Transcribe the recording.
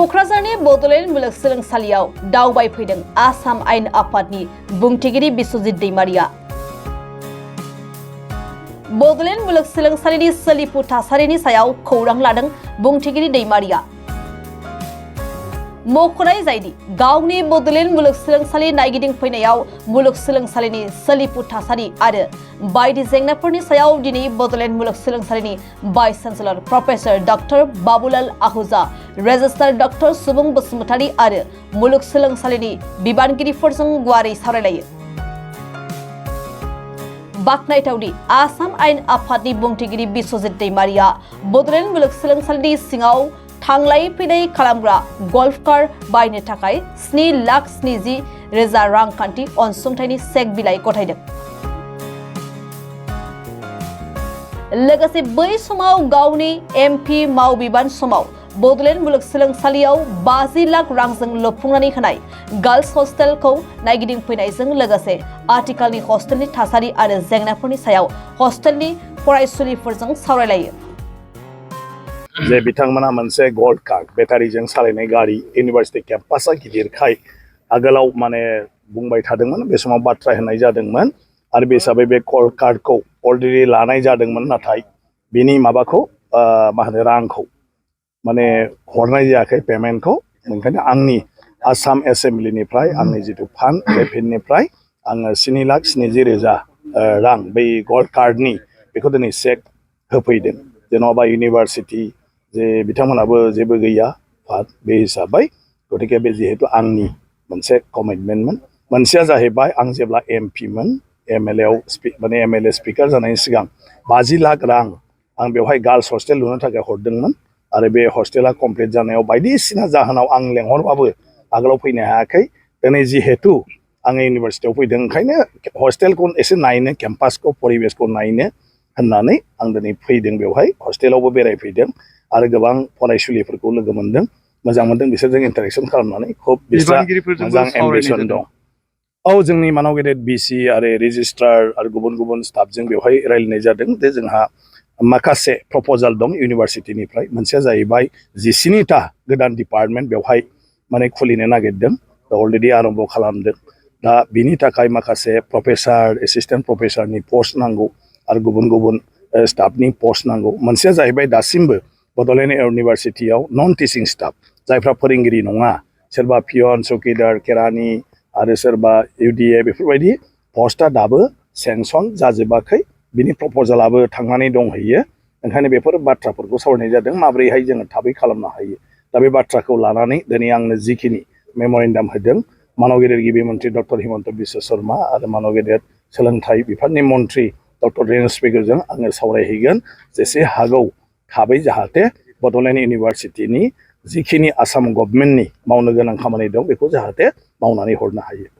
क'क्राझारनि बड'लेण्ड मुलुगसोलोंसालियाव दावबायफैदों आसाम आयेन आफादनि बुंथिगिरि बिस्वजित दैमारिया। बड'लेण्ड मुलुगसोलोंसालिनि सोलिफु थासारिनि सायाव खौरां लादों बुंथिगिरि दैमारिया। मख'नाय जायोदि गावनि बड'लेण्ड मुलुगसोलोंसालि नायगिदिंफैनायाव मुलुगसोलोंसालिनि सोलिफु थासारि आरो बायदि जेंनाफोरनि सायाव दिनै बड'लेण्ड मुलुगसोलोंसालिनि vice chancellor professor doctor Badal Ahuja, registrar doctor Subung Basumatary आरो मुलुगसोलोंसालिनि बिबानगिरिफोरजों गुवारै सावरायलायो। बाखनायथावदि आसाम आयेन आफादनि बुंथिगिरि बिस्वजित दैमारिया बड'लेण्ड मुलुगसोलोंसालिनि सिङाव थांलाय फैलाय खालामग्रा गल्फ कार बायनो थाखाय 7,70,000 रांखान्थि अनसुंथाइनि चेक बिलाइ गथायदों। लोगोसे बै समाव गावनि एमपि मावबिबान समाव बड'लेण्ड मुलुगसोलोंसालियाव 50 लाख रांजों लुफुंनानै होनाय गार्ल्स हस्टेलखौ नायगिदिंफैनायजों लोगोसे आथिखालनि हस्टेलनि थासारि आरो जेंनाफोरनि सायाव हस्टेलनि फरायसुलिफोरजों सावरायलायो। जे बिथांमोना मोनसे गोल्ड कार बेटारिजों सालायनाय गारि इउनिभार्सिटि केम्पासा गिदिरखाय आगोलाव माने बुंबाय थादोंमोन, बे समाव बाथ्रा होनाय जादोंमोन आरो बे हिसाबै बे गोल्ड कारखौ अलरेडि लानाय जादोंमोन, नाथाय बिनि माबाखौ रांखौ माने हरनाय जायाखै पेमेन्टखौ। ओंखायनो आंनि आसाम एसेम्ब्लिनिफ्राय आंनि जिथु फान्ड बे फान्डनिफ्राय आङो 7,70,000 रां बै गोल्ड कार्डनि बेखौ दिनै चेक होफैदों। जेन'बा इउनिभार्सिटि जे बिथांमोनाबो जेबो गैया फान्ड बे हिसाबै, गतिके बे जिहेतु आंनि मोनसे कमिटमेन्टमोन। मोनसेया जाहैबाय आं जेब्ला एमपिमोन एमएलए स्पिकार जानायनि सिगां 50 लाख रां आं बेवहाय गार्ल्स हस्टेल लुनो थाखाय हरदोंमोन आरो बे हस्टेला कमप्लिट जानायाव बायदिसिना जाहोनाव आं लेंहरबाबो आगोलाव फैनो हायाखै। दिनै जिहेतु आङो इउनिभार्सिटियाव फैदों, ओंखायनो हस्टेलखौ एसे नायनो, केम्पासखौ परिबेसखौ नायनो होननानै आं दिनै फैदों। बेवहाय हस्टेलावबो बेरायफैदों आरो गोबां फरायसुलिफोरखौ लोगो मोनदों, मोजां मोनदों, बिसोरजों इन्टारेक्सन खालामनानै खुब बिस्रा मोजां एम्बिसन दं। औ, जोंनि मानाव गेदेर बिसि आरो रेजिस्ट्रार आरो गुबुन गुबुन स्टाफजों बेवहाय रायलायनाय जादों जे जोंहा माखासे प्रप'जाल दं इउनिभार्सिटिनिफ्राय। मोनसेया जाहैबाय 19टा गोदान डिपार्टमेन्ट बेवहाय माने खुलिनो नागिरदों, अलरेडि आरम्भ खालामदों। दा बिनि थाखाय माखासे प्रफेसार, एसिस्टेन्ट प्रफेसारनि पस्ट नांगौ आरो गुबुन गुबुन स्टाफनि पस्ट नांगौ। मोनसेया जाहैबाय दासिमबो बड'लेण्ड इउनिभार्सिटियाव नन टिचिं स्टाफ जायफ्रा फोरोंगिरि नङा, सोरबा पियन, चौकिदार, केरानि आरो सोरबा इउडिए, बेफोरबायदि पस्टआ दाबो सेंसन जाजोबाखै। बिनि प्रप'जालाबो थांनानै दंहैयो। ओंखायनो बेफोर बाथ्राफोरखौ सावरायनाय जादों, माबोरैहाय जोङो थाबै खालामनो हायो। दा बे बाथ्राखौ लानानै दिनै आंनो जिखिनि मेम'रेन्डाम होदों मानाव गेदेर गिबि मन्त्रि डक्टर हिमन्त बिश्व शर्मा आरो मानाव गेदेर सोलोंथाइ बिफाननि मन्त्रि डक्टर रेनस स्पिकारजों आङो सावरायहैगोन, जेसे हागौ थाबै जाहाथे बड'लेण्ड इउनिभार्सिटिनि जिखिनि आसाम गभर्नमेन्टनि मावनो गोनां खामानि दं बेखौ जाहाथे मावनानै हरनो हायो।